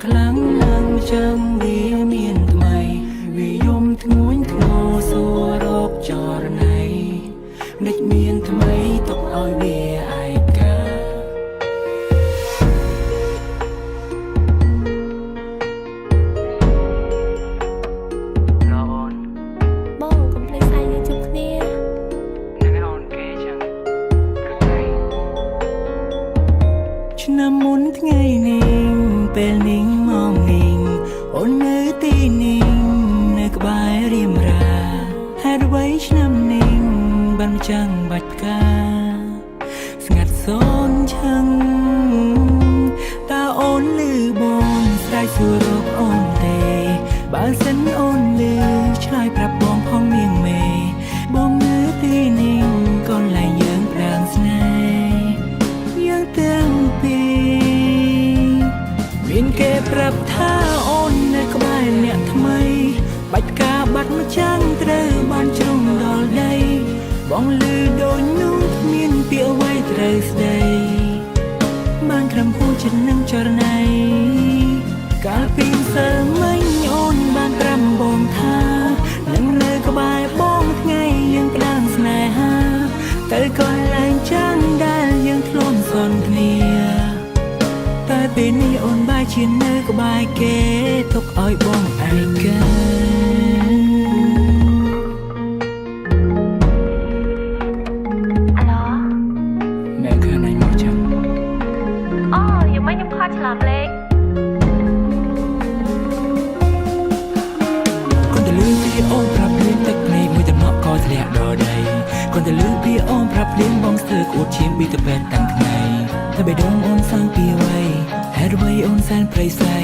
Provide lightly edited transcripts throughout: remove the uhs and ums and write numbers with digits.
ខ្លាំងណាស់ចាំវាមានថ្មីវាយំធ្ងន់ធ្ងរសួររកចរណៃដេចមានថ្មីទុកឲ្យវាឯកាបងកុំភ្លេចស្អែកយើងជួបគ្នាឆ្នាំមុនថ្ងៃនេះពេលនេះមកនេះអូននៅទីនេះនៅក្បែររៀមរាហេតុអ្វីឆ្នាំនេះបានចាំងបាច់ផ្កាស្ងាត់សូនឆឹងតើអូនលឺបងស្រែកសួររកអូនទេបើសិនអូនលឺឆ្លើយប្រាប់បងផងនាងមេបងនៅទីនេះកន្លែងយើងផ្ដើមស្នេហ៍យើងទាំងពីរមានគេប្រាប់ថាអូននៅក្បែរអ្នកថ្មីបាច់ផ្កាបាត់មួយចាំងត្រូវបានជ្រុំដល់ដីបងលឺដូចនោះគ្មានពាក្យអ្វីត្រូវស្ដីបានត្រឹមហួចចិត្តនឹងចរណៃកាលពីសើមិញអូនបានប្រាប់បងថានឹងនៅក្បែរបងថ្ងៃយើងផ្ដើមស្នេហាទៅកន្លែងចាំងដែលយើងធ្លាប់សន្ទនាតែពេលនេះអូនបែរជានៅក្បែរគេទុកឲ្យបងឯកាម៉ែឃើញអញមកចឹងអូយ៉ាងម៉េចខ្ញុំខកឆ្លាមលេខកូនទៅលឺពីអូនប្រាប់លៀនទឹកភ្នែកមួយតំណក់ក៏ធ្លាក់ដល់ដីកូនទៅលឺពីអូនប្រាប់លៀនបងស្ទើរក្អួតឈាមពីទៅពេទ្យតាំងថ្ងៃតែបេះដូងអូនសាំងពីអ្វីហេតុអ្វីអូនសែនព្រៃសៃ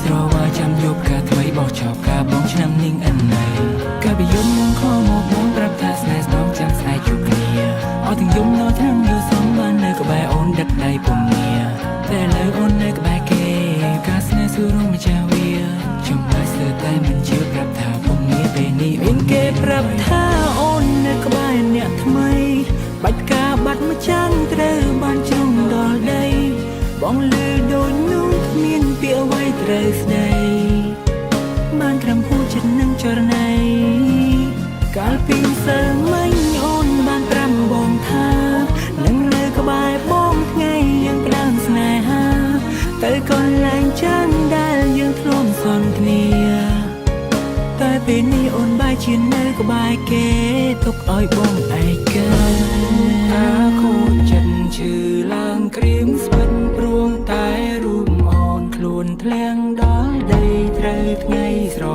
ស្រវាចាំយប់ការថ្មីបោះចោលការបងឆ្នាំនាងអិនណៃកាលពីយប់ងងខមកបងប្រាប់ថាស្នេហ៍ស្នងចាំស្អែកជួបគ្នាអត់ទាំងយំនៅឆ្នាំយល់សំបាននៅក្បែរអូនដឹកដៃពុំមាតែឥឡូវអូននៅក្បែរគេការស្នេហ៍សួររងម្ចាស់វាចំណាយស្ទើរតែមិនជឿប្រាប់ថាពុំមាពេលនេះមានគេប្រាប់ថាអូននៅក្បែរអ្នកថ្មីបាច់ការបាត់មួយចាំងត្រូវបានជ្រុំដល់ដីបងលឺដូចនោះគ្មានពាក្យអ្វីត្រូវស្ដីបានត្រឹមហួចចិត្តនឹងចរណៃកាលពីសើមិញអូនបានប្រាប់បងថានឹងនៅក្បែរបងថ្ងៃយើងផ្ដើមស្នេហាទៅកន្លែងចាំងដែលយើងធ្លាប់សន្ទនាតែពេលនេះអូនបែរជានៅក្បែរគេទុកឲ្យបងឯកាអាខូចចិត្តឈឺឡើងក្រៀមស្វិតព្រួងតែរូបអូនខ្លួនធ្លាក់ដល់ដីត្រូវថ្ងៃស្រ